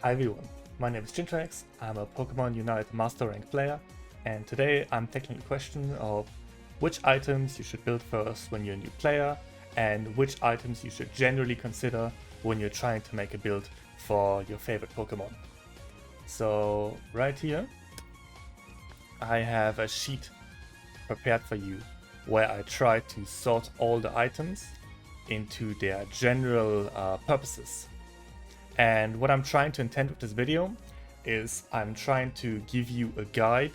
Hi everyone, my name is Gintrax, I'm a Pokemon Unite Master Rank player, and today I'm tackling the question of which items you should build first when you're a new player, and which items you should generally consider when you're trying to make a build for your favorite Pokemon. So right here, I have a sheet prepared for you where I try to sort all the items into their general purposes. And what I'm trying to intend with this video is I'm trying to give you a guide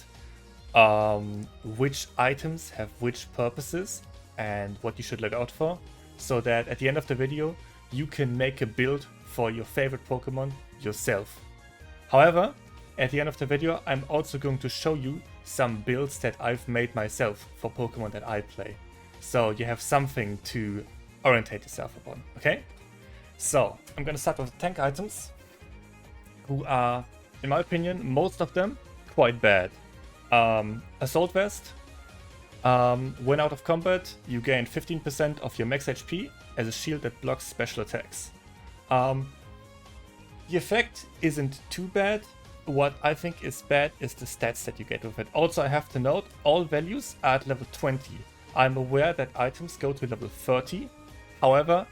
which items have which purposes and what you should look out for, so that at the end of the video you can make a build for your favorite Pokemon yourself. However, at the end of the video I'm also going to show you some builds that I've made myself for Pokemon that I play, so you have something to orientate yourself upon, okay? So, I'm gonna start with tank items, who are, in my opinion, most of them quite bad. Assault Vest. When out of combat, you gain 15% of your max HP as a shield that blocks special attacks. The effect isn't too bad. What I think is bad is the stats that you get with it. Also, I have to note, all values are at level 20. I'm aware that items go to level 30. However,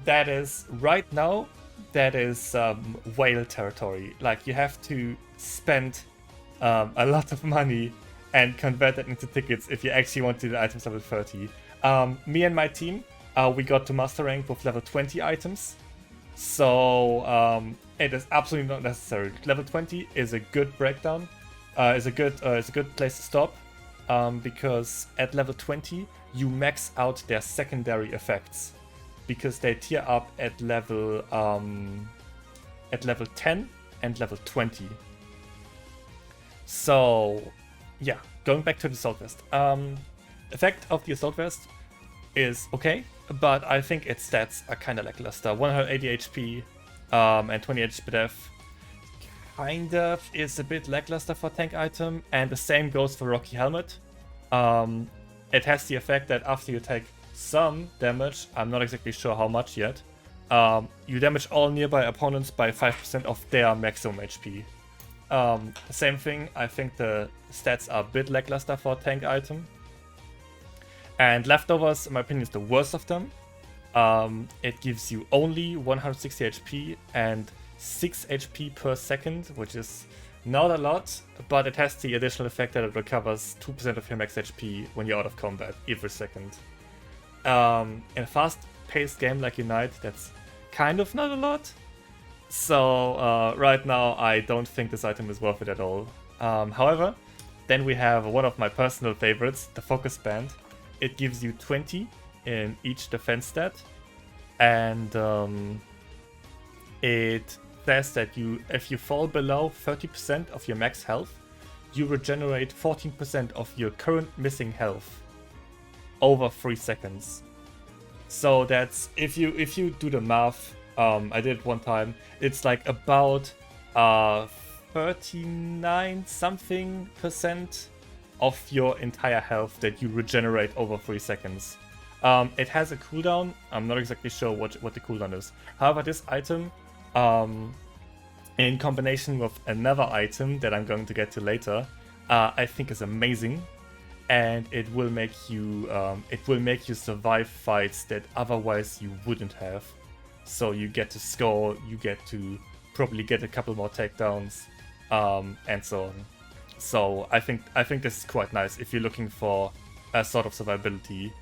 that is right now, that is whale territory. Like, you have to spend a lot of money and convert that into tickets if you actually want to do the items level 30. Me and my team, we got to master rank with level 20 items, so it is absolutely not necessary. Level 20 is a good breakdown, is a good place to stop, because at level 20 you max out their secondary effects, because they tier up at level 10 and level 20. So yeah, going back to the Assault Vest. Effect of the Assault Vest is okay, but I think its stats are kind of lackluster. 180 HP and 20 HP def kind of is a bit lackluster for tank item, and the same goes for Rocky Helmet. It has the effect that after you take some damage, I'm not exactly sure how much yet, you damage all nearby opponents by 5% of their maximum HP. Same thing, I think the stats are a bit lackluster for a tank item. And Leftovers, in my opinion, is the worst of them. It gives you only 160 HP and 6 HP per second, which is not a lot, but it has the additional effect that it recovers 2% of your max HP when you're out of combat every second. In a fast-paced game like Unite, that's kind of not a lot. So right now, I don't think this item is worth it at all. However, then we have one of my personal favorites, the Focus Band. It gives you 20 in each defense stat, and it says that if you fall below 30% of your max health, you regenerate 14% of your current missing health over 3 seconds. So that's, if you do the math, I did it one time, it's like about 39 something % of your entire health that you regenerate over 3 seconds. It has a cooldown. I'm not exactly sure what the cooldown is. However, this item, in combination with another item that I'm going to get to later, I think is amazing, and it will make you survive fights that otherwise you wouldn't have. So you get to score, you get to probably get a couple more takedowns, and so on. So I think this is quite nice if you're looking for a sort of survivability.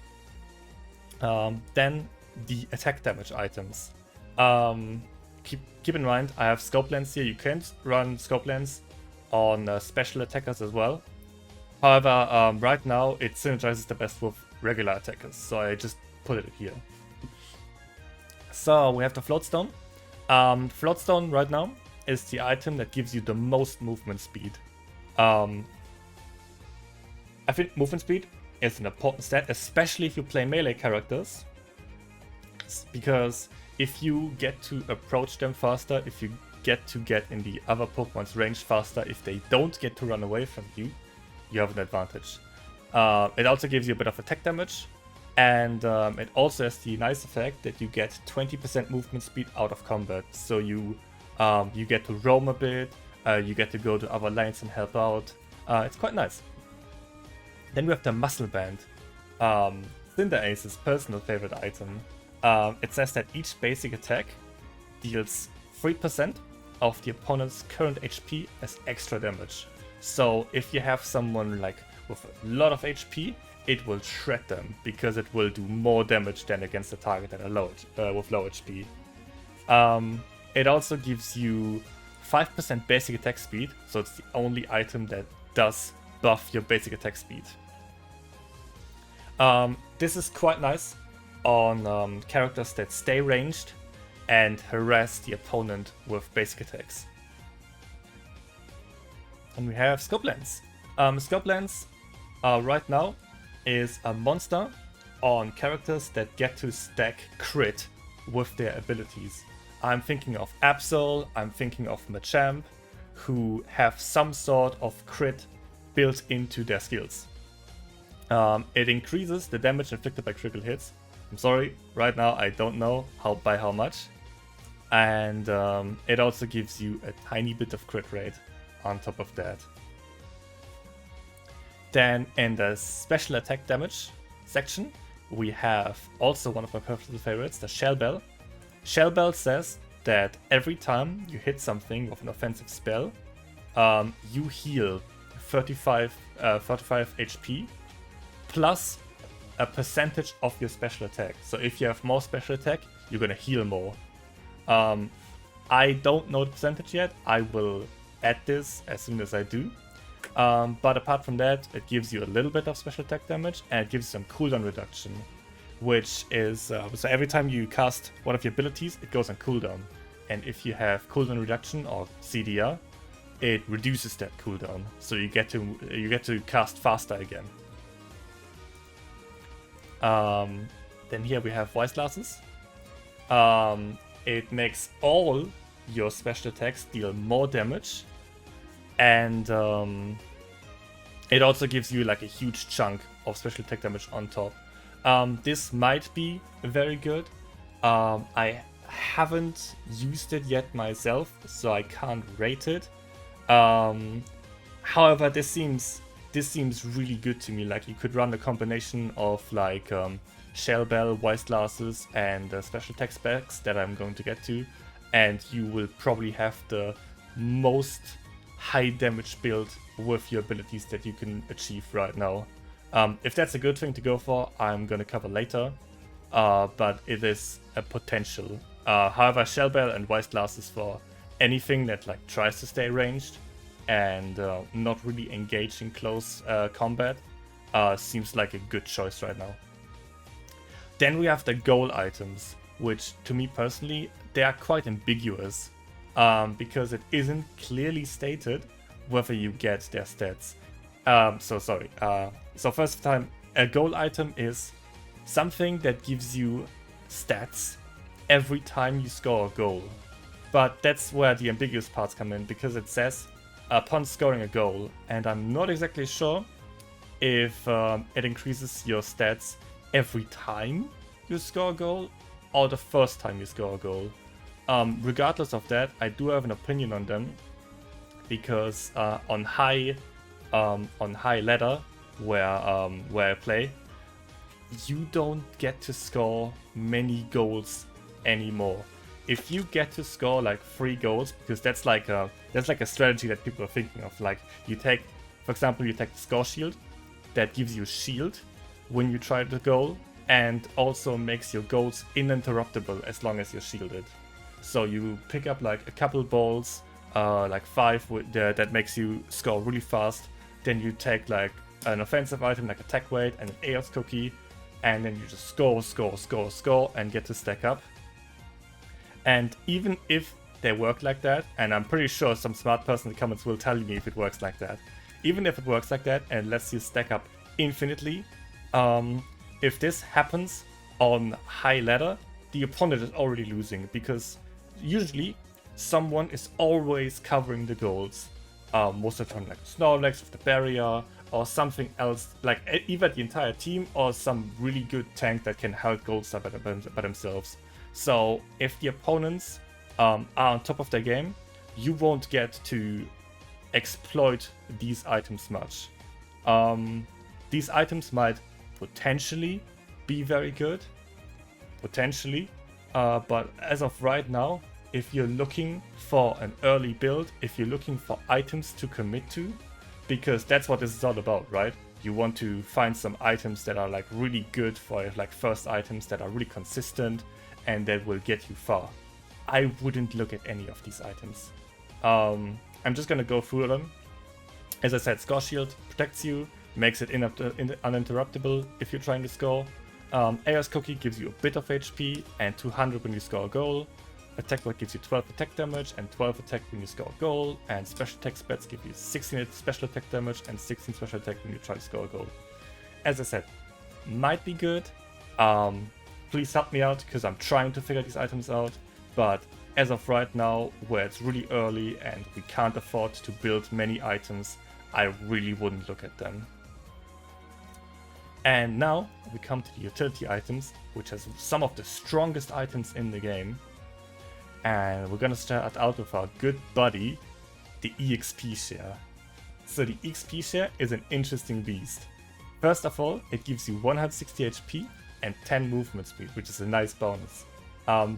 Then the attack damage items. Keep in mind, I have scope lens here. You can run scope lens on special attackers as well. However, right now it synergizes the best with regular attackers, so I just put it here. So we have the Floatstone. Floatstone right now is the item that gives you the most movement speed. I think movement speed is an important stat, especially if you play melee characters, because if you get to approach them faster, if you get in the other Pokemon's range faster, if they don't get to run away from you, you have an advantage. It also gives you a bit of attack damage, and it also has the nice effect that you get 20% movement speed out of combat, so you You get to roam a bit, you get to go to other lanes and help out. It's quite nice. Then we have the Muscle Band. Cinder Ace's personal favorite item. It says that each basic attack deals 3% of the opponent's current HP as extra damage. So if you have someone like with a lot of HP, it will shred them because it will do more damage than against the target that are with low HP. It also gives you 5% basic attack speed, so it's the only item that does buff your basic attack speed. This is quite nice on characters that stay ranged and harass the opponent with basic attacks. And we have Scope Lens. Scope Lens right now is a monster on characters that get to stack crit with their abilities. I'm thinking of Absol, I'm thinking of Machamp, who have some sort of crit built into their skills. It increases the damage inflicted by critical hits. I'm sorry, right now I don't know by how much. And it also gives you a tiny bit of crit rate on top of that. Then in the special attack damage section, we have also one of my personal favorites, the Shell Bell. Shell Bell says that every time you hit something with an offensive spell, you heal 35 HP plus a percentage of your special attack. So if you have more special attack, you're gonna heal more. I don't know the percentage yet. I will add this as soon as I do. But apart from that, it gives you a little bit of special attack damage and it gives you some cooldown reduction, which is so every time you cast one of your abilities, it goes on cooldown. And if you have cooldown reduction or CDR, it reduces that cooldown, so you get to cast faster again. Then here we have Voice Glasses. It makes all your special attacks deal more damage, and it also gives you like a huge chunk of special attack damage on top. This might be very good. I haven't used it yet myself, so I can't rate it. However, this seems really good to me. Like, you could run a combination of like Shell Bell, Voice Glasses, and special attack specs that I'm going to get to, and you will probably have the most high damage build with your abilities that you can achieve right now. If that's a good thing to go for, I'm gonna cover later, but it is a potential. However, Shell Bell and Voice Glasses for anything that like tries to stay ranged and not really engage in close combat seems like a good choice right now. Then we have the goal items, which to me personally, they are quite ambiguous because it isn't clearly stated whether you get their stats. So first time, a goal item is something that gives you stats every time you score a goal. But that's where the ambiguous parts come in, because it says upon scoring a goal, and I'm not exactly sure if it increases your stats every time you score a goal or the first time you score a goal. Regardless of that, I do have an opinion on them, because on high ladder where I play, you don't get to score many goals anymore. If you get to score like 3 goals, because that's like a strategy that people are thinking of. Like, you take, for example, you take the score shield that gives you shield when you try the goal, and also makes your goals uninterruptible as long as you're shielded. So you pick up like a couple balls, like 5 that makes you score really fast. Then you take like an offensive item like attack weight and an AOS cookie, and then you just score and get to stack up. And even if they work like that, and I'm pretty sure some smart person in the comments will tell me if it works like that. Even if it works like that and lets you stack up infinitely, if this happens on high ladder, the opponent is already losing, because usually someone is always covering the goals. Most of the time, like Snorlax with the barrier, or something else, like either the entire team or some really good tank that can hold goals by themselves. So if the opponents are on top of their game, you won't get to exploit these items much. These items might potentially be very good, potentially, but as of right now, if you're looking for an early build, if you're looking for items to commit to, because that's what this is all about, right? You want to find some items that are like really good for like first items that are really consistent and that will get you far. I wouldn't look at any of these items. I'm just gonna go through them. As I said, Score Shield protects you, makes it uninterruptible if you're trying to score. AOS Cookie gives you a bit of HP and 200 when you score a goal. Attack Block gives you 12 attack damage and 12 attack when you score a goal. And Special Attack Spats give you 16 special attack damage and 16 special attack when you try to score a goal. As I said, might be good. Please help me out because I'm trying to figure these items out. But as of right now, where it's really early and we can't afford to build many items, I really wouldn't look at them. And now we come to the utility items, which has some of the strongest items in the game. And we're gonna start out with our good buddy, the EXP share. So the EXP share is an interesting beast. First of all, it gives you 160 HP and 10 movement speed, which is a nice bonus.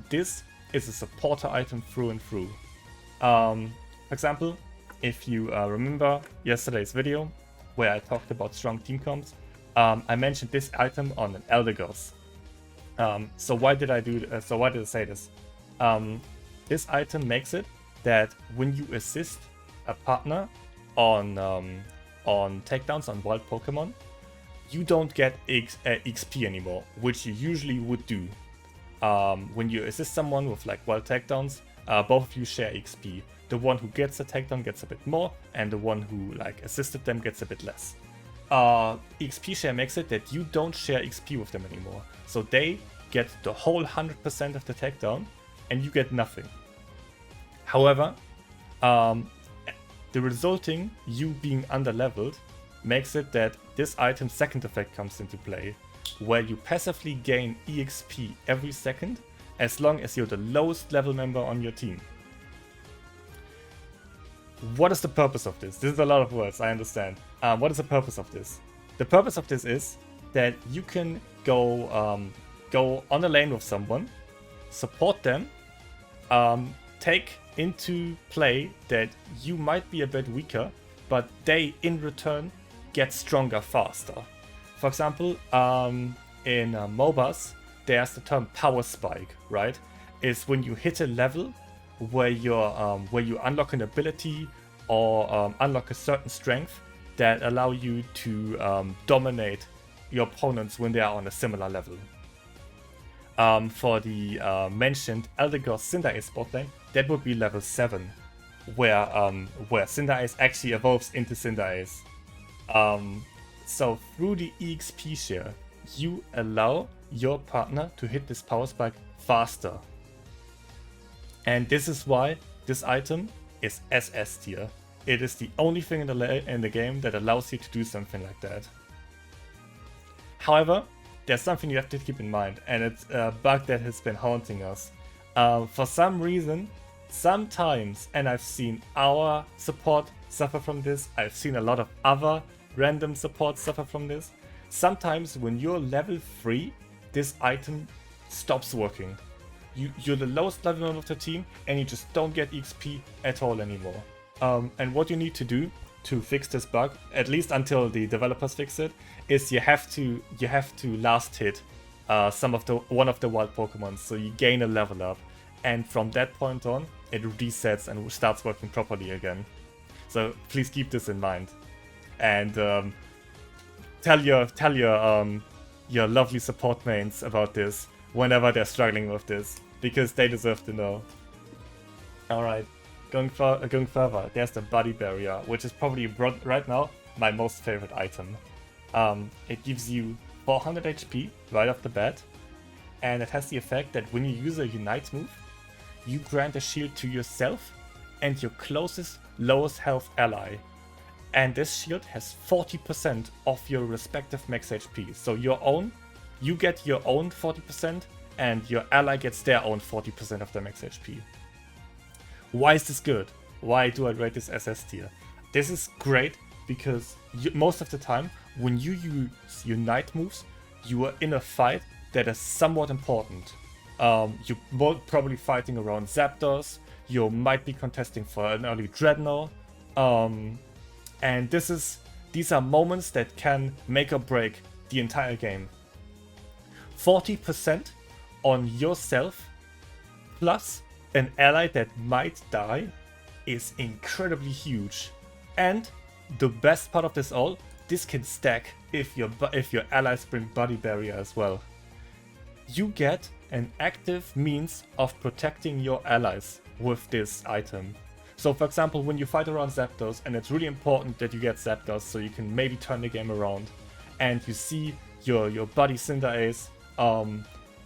This is a supporter item through and through. For example, if you remember yesterday's video where I talked about strong team comps, I mentioned this item on an Eldegoss. So why did I say this? This item makes it that when you assist a partner on takedowns on wild Pokemon, you don't get XP anymore, which you usually would do. When you assist someone with like wild takedowns, both of you share XP. The one who gets a takedown gets a bit more, and the one who like assisted them gets a bit less. XP share makes it that you don't share XP with them anymore, so they get the whole 100% of the takedown, and you get nothing. However, the resulting you being underleveled makes it that this item's second effect comes into play, where you passively gain EXP every second as long as you're the lowest level member on your team. What is the purpose of this? This is a lot of words, I understand. What is the purpose of this? The purpose of this is that you can go on a lane with someone, support them, take into play that you might be a bit weaker, but they in return get stronger faster. For example, in MOBAs, there's the term power spike, right? It's when you hit a level where you unlock an ability or unlock a certain strength that allow you to dominate your opponents when they are on a similar level. For the mentioned Eldegoss Cinderace bot lane, that would be level 7, where Cinderace actually evolves into Cinderace. So through the EXP share, you allow your partner to hit this power spike faster. And this is why this item is SS tier. It is the only thing in the game that allows you to do something like that. However, there's something you have to keep in mind, and it's a bug that has been haunting us. For some reason, sometimes, and I've seen our support suffer from this, I've seen a lot of other random support suffer from this. Sometimes when you're level 3, this item stops working. You're the lowest level of the team and you just don't get XP at all anymore. And what you need to do to fix this bug, at least until the developers fix it, is you have to last hit one of the wild Pokemon, so you gain a level up, and from that point on it resets and starts working properly again. So please keep this in mind, and tell your lovely support mains about this whenever they're struggling with this, because they deserve to know. Alright, going further, there's the Body Barrier, which is probably right now my most favorite item. It gives you 400 HP right off the bat, and it has the effect that when you use a Unite move, you grant a shield to yourself and your closest lowest health ally. And this shield has 40% of your respective max HP. So you get your own 40% and your ally gets their own 40% of their max HP. Why is this good? Why do I rate this SS tier? This is great because most of the time when you use Unite moves, you are in a fight that is somewhat important. You're probably fighting around Zapdos, you might be contesting for an early Dreadnought, and these are moments that can make or break the entire game. 40% on yourself plus an ally that might die is incredibly huge. And the best part of this all, this can stack if your allies bring Body Barrier as well. You get an active means of protecting your allies with this item. So for example, when you fight around Zapdos, and it's really important that you get Zapdos so you can maybe turn the game around, and you see your buddy Cinderace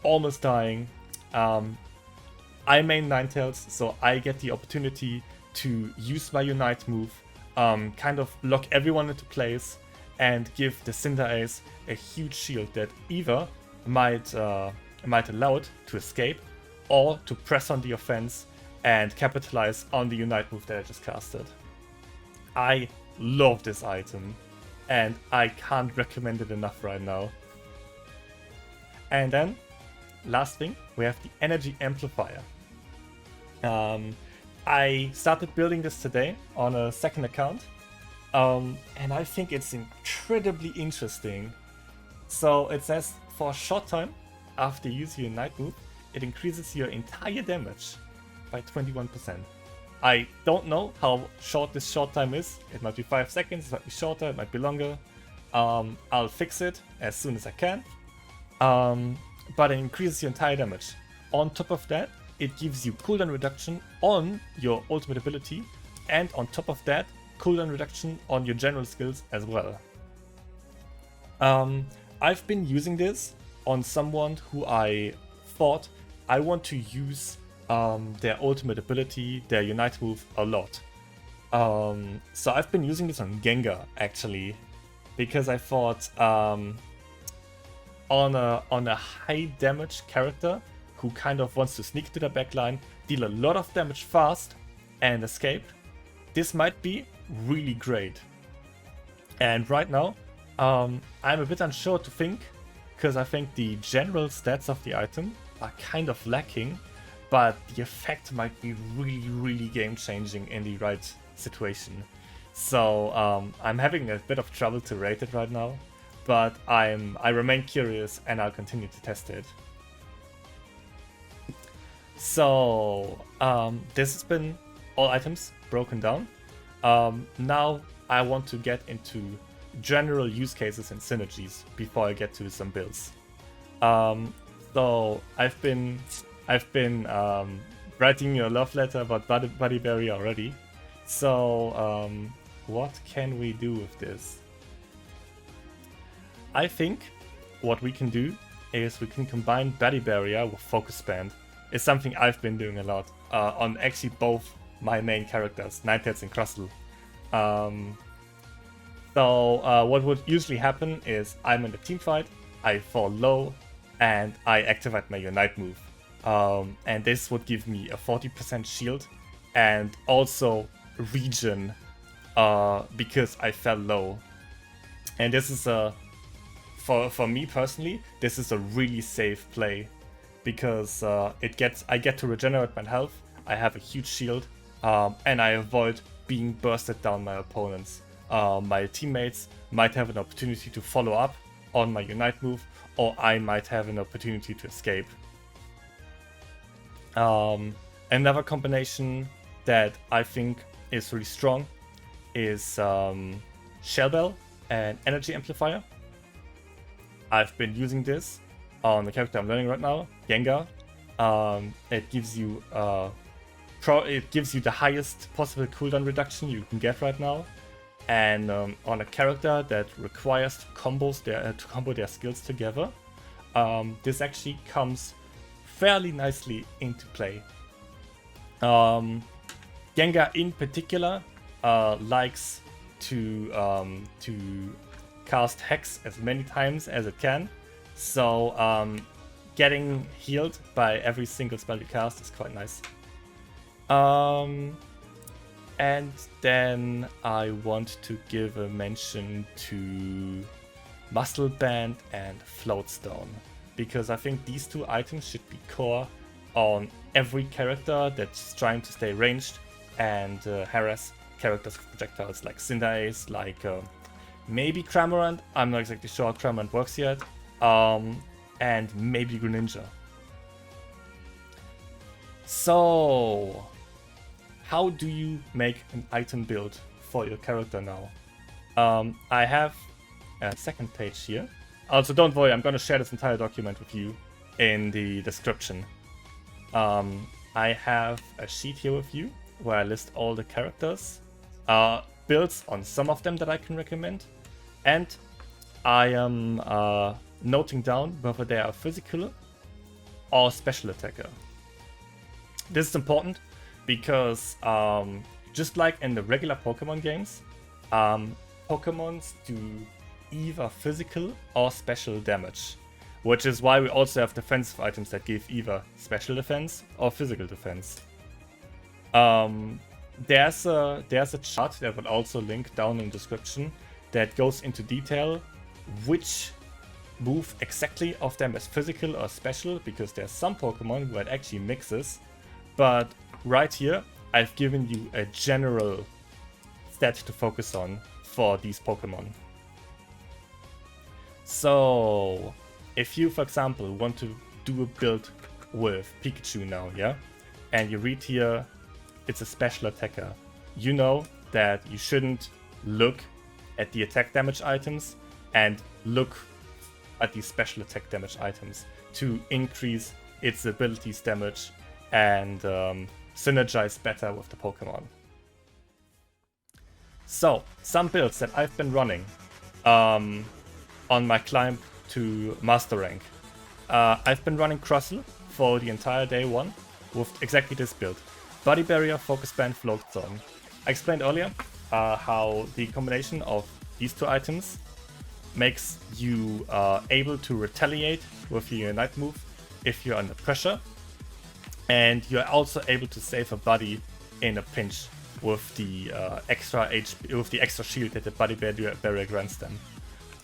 almost dying, I main Ninetales, so I get the opportunity to use my Unite move, kind of lock everyone into place, and give the Cinderace a huge shield that either might allow it to escape, or to press on the offense and capitalize on the Unite move that I just casted. I love this item, and I can't recommend it enough right now. And then, last thing, we have the Energy Amplifier. I started building this today on a second account, and I think it's incredibly interesting. So it says, for a short time after you use your Unite move, it increases your entire damage by 21%. I don't know how short this short time is. It might be 5 seconds, it might be shorter, it might be longer. I'll fix it as soon as I can. But it increases your entire damage. On top of that, it gives you cooldown reduction on your ultimate ability, and on top of that, cooldown reduction on your general skills as well. I've been using this on someone who I thought I want to use their ultimate ability, their Unite move, a lot. So I've been using this on Gengar, actually, because I thought on a high damage character who kind of wants to sneak to the backline, deal a lot of damage fast, and escape, this might be really great. And right now, I'm a bit unsure to think, because I think the general stats of the item are kind of lacking, but the effect might be really, really game-changing in the right situation. So I'm having a bit of trouble to rate it right now, but I remain curious and I'll continue to test it. So this has been all items broken down. Now I want to get into general use cases and synergies before I get to some builds. So I've been writing you a love letter about Body Barrier already. So what can we do with this? I think what we can do is we can combine Body Barrier with Focus Band. It's something I've been doing a lot on actually both my main characters, Ninetales and Crustle. So what would usually happen is I'm in a team fight, I fall low, and I activate my Unite move. And this would give me a 40% shield and also regen because I fell low. And this is for me personally, this is a really safe play because I get to regenerate my health, I have a huge shield, and I avoid being bursted down my opponents. My teammates might have an opportunity to follow up on my Unite move, or I might have an opportunity to escape. Another combination that I think is really strong is Shell Bell and Energy Amplifier. I've been using this on the character I'm learning right now, Gengar. It gives you the highest possible cooldown reduction you can get right now, and on a character that requires to combo their skills together, this actually comes fairly nicely into play. Gengar in particular likes to cast Hex as many times as it can, so getting healed by every single spell you cast is quite nice. And then I want to give a mention to Muscle Band and Floatstone, because I think these two items should be core on every character that's trying to stay ranged and harass characters with projectiles like Cinderace, like maybe Cramorant. I'm not exactly sure how Cramorant works yet. And maybe Greninja. So, how do you make an item build for your character now? I have a second page here. Also, don't worry, I'm going to share this entire document with you in the description. I have a sheet here with you where I list all the characters, builds on some of them that I can recommend, and I am noting down whether they are physical or special attacker. This is important because just like in the regular Pokemon games, Pokemons do either physical or special damage, which is why we also have defensive items that give either special defense or physical defense. There's a chart that will also link down in the description that goes into detail which move exactly of them as physical or special, because there's some Pokemon where it actually mixes. But right here, I've given you a general stat to focus on for these Pokemon. So, if you, for example, want to do a build with Pikachu now, yeah? And you read here, it's a special attacker. You know that you shouldn't look at the attack damage items and look at the special attack damage items to increase its abilities damage and synergize better with the Pokemon. So, some builds that I've been running on my climb to Master Rank. I've been running Crustle for the entire day one with exactly this build. Body Barrier, Focus Band, Floatstone. I explained earlier how the combination of these two items makes you able to retaliate with your Unite move if you're under pressure. And you're also able to save a buddy in a pinch with the extra HP, with the extra shield that the Body Barrier grants them.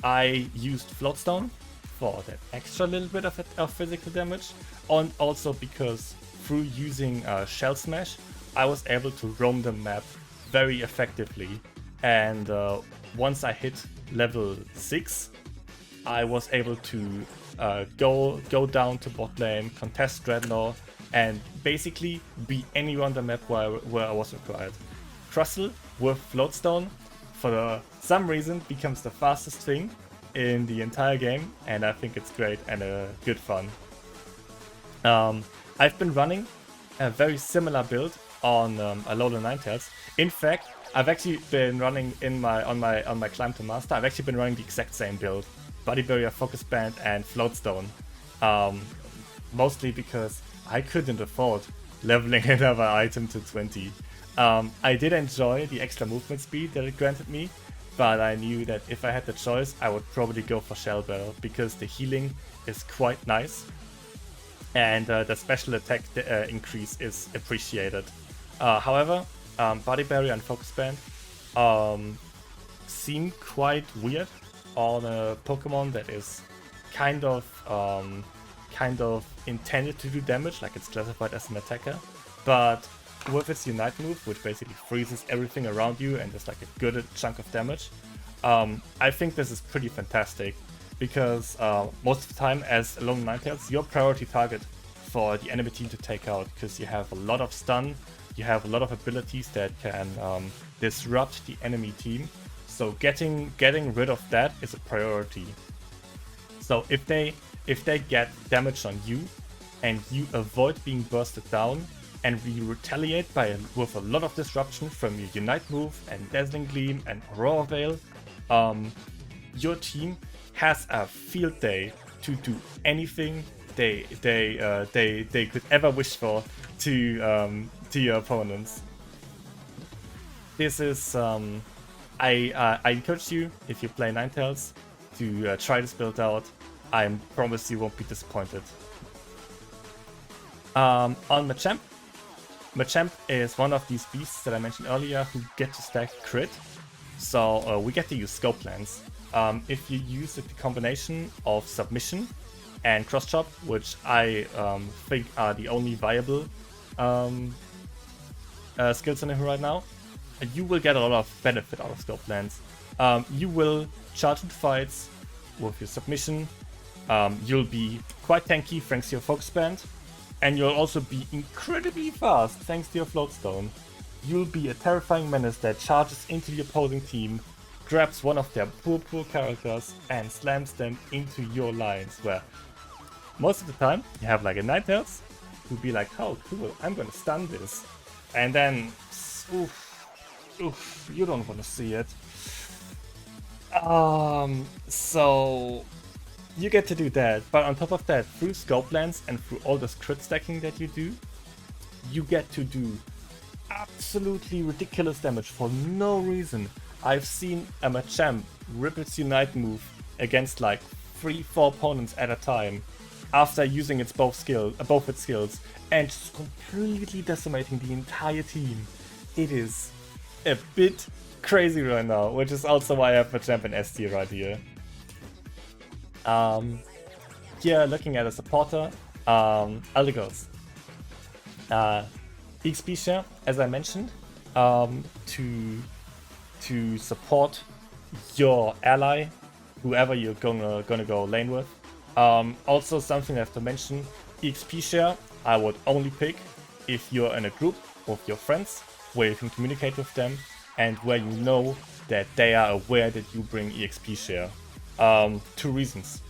I used Floatstone for that extra little bit of physical damage, and also because through using Shell Smash, I was able to roam the map very effectively. And once I hit level 6, I was able to go down to bot lane, contest Dreadnought, and basically be anywhere on the map where I was required. Crustle with Floatstone, for some reason, becomes the fastest thing in the entire game, and I think it's great and good fun. I've been running a very similar build on Alolan Ninetales. In fact, I've actually been running on my climb to Master. I've actually been running the exact same build: Body Barrier, Focus Band, and Floatstone. Mostly because I couldn't afford leveling another item to 20. I did enjoy the extra movement speed that it granted me, but I knew that if I had the choice, I would probably go for Shell Bell because the healing is quite nice, and the special attack increase is appreciated. However, Body Barrier and Focus Band seem quite weird on a Pokemon that is kind of intended to do damage, like it's classified as an attacker, but with its Unite move, which basically freezes everything around you and is like a good chunk of damage, I think this is pretty fantastic, because most of the time as Alolan Ninetales, your priority target for the enemy team to take out, because you have a lot of stun, you have a lot of abilities that can disrupt the enemy team, so getting rid of that is a priority. So if they get damage on you and you avoid being bursted down, and we retaliate with a lot of disruption from your Unite move and Dazzling Gleam and Aurora Veil, your team has a field day to do anything they could ever wish for to your opponents. This is I encourage you, if you play Ninetales, to try this build out. I promise you won't be disappointed. On Machamp, Machamp is one of these beasts that I mentioned earlier who get to stack crit. So we get to use scope lands. If you use the combination of submission and cross chop, which I think are the only viable skills in him right now, you will get a lot of benefit out of scope lands. You will charge into fights with your submission. You'll be quite tanky thanks to your focus band, and you'll also be incredibly fast thanks to your float stone. You'll be a terrifying menace that charges into the opposing team, grabs one of their poor characters and slams them into your lines, where most of the time you have like a Ninetales who'll be like, oh cool, I'm gonna stun this. And then, oof, you don't want to see it. So you get to do that, but on top of that, through scope lands and through all this crit stacking that you do, you get to do absolutely ridiculous damage for no reason. I've seen a Machamp rip its Unite move against like 3-4 opponents at a time after using its both its skills and just completely decimating the entire team. It is a bit crazy right now, which is also why I have Machamp in S tier right here. Here, looking at a supporter, Eldegoss. XP share, as I mentioned, to support your ally, whoever you're gonna go lane with. Also, something I have to mention: XP share I would only pick if you're in a group with your friends, where you can communicate with them, and where you know that they are aware that you bring EXP share. 2 reasons.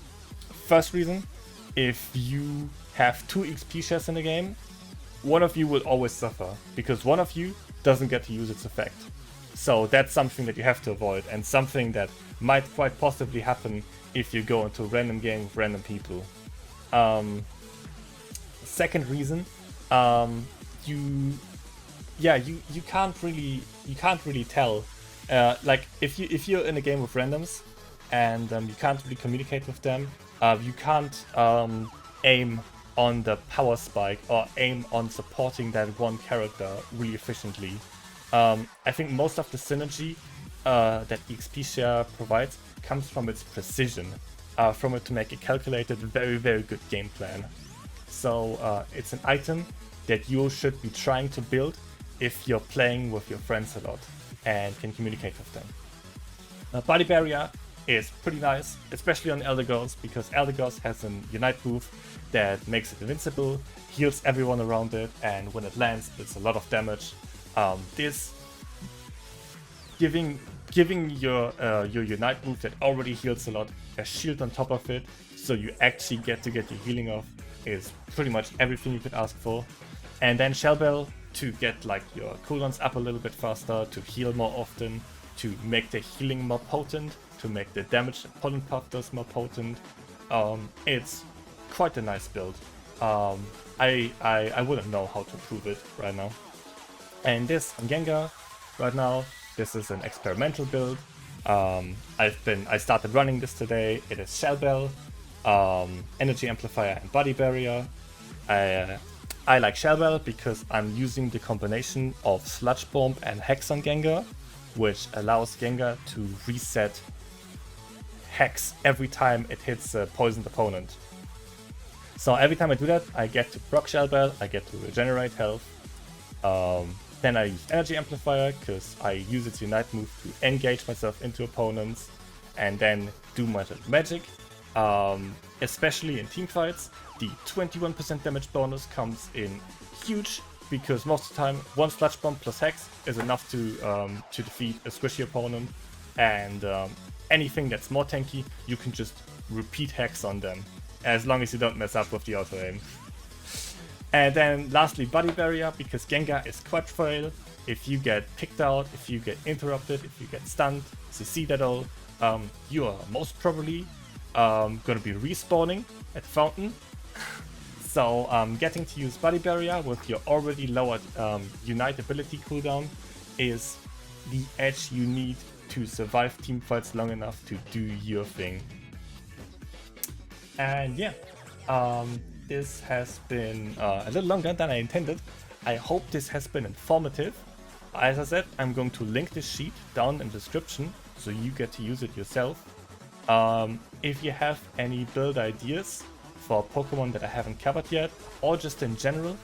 First reason, if you have 2 XP shares in the game, one of you will always suffer, because one of you doesn't get to use its effect. So that's something that you have to avoid, and something that might quite possibly happen if you go into a random game with random people. Second reason, you can't really tell. Like if you're in a game with randoms and you can't really communicate with them, you can't aim on the power spike or aim on supporting that one character really efficiently. I think most of the synergy that XP share provides comes from its precision, from it to make a calculated, very, very good game plan. So it's an item that you should be trying to build if you're playing with your friends a lot and can communicate with them. Body barrier is pretty nice, especially on Eldegoss, because Eldegoss has an Unite move that makes it invincible, heals everyone around it, and when it lands, it's a lot of damage. This giving your Unite move that already heals a lot a shield on top of it, so you actually get your healing off, is pretty much everything you could ask for. And then Shell Bell to get like your cooldowns up a little bit faster, to heal more often, to make the healing more potent, to make the damage that Pollen Puff does more potent. It's quite a nice build. I wouldn't know how to prove it right now. And this on Gengar right now, this is an experimental build. I started running this today. It is Shell Bell, Energy Amplifier and Body Barrier. I like Shell Bell because I'm using the combination of Sludge Bomb and Hex on Gengar, which allows Gengar to reset Hex every time it hits a poisoned opponent. So every time I do that, I get to proc Shell Bell, I get to regenerate health. Then I use Energy Amplifier because I use its Unite move to engage myself into opponents and then do my magic. Especially in teamfights, the 21% damage bonus comes in huge, because most of the time one Sludge Bomb plus Hex is enough to defeat a squishy opponent, and anything that's more tanky, you can just repeat Hex on them, as long as you don't mess up with the auto aim. And then lastly, Body Barrier, because Gengar is quite frail. If you get picked out, if you get interrupted, if you get stunned, CC that all, you are most probably gonna be respawning at Fountain. So getting to use Body Barrier with your already lowered Unite ability cooldown is the edge you need to survive teamfights long enough to do your thing. And yeah, this has been a little longer than I intended, I hope this has been informative. As I said, I'm going to link this sheet down in the description so you get to use it yourself. If you have any build ideas for Pokemon that I haven't covered yet, or just in general,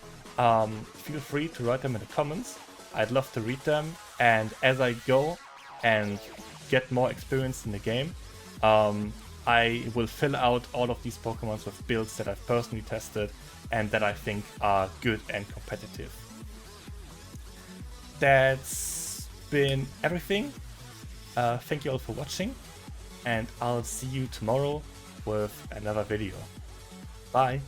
feel free to write them in the comments. I'd love to read them, and as I go and get more experience in the game, I will fill out all of these Pokemon with builds that I've personally tested and that I think are good and competitive. That's been everything. Thank you all for watching, and I'll see you tomorrow with another video. Bye!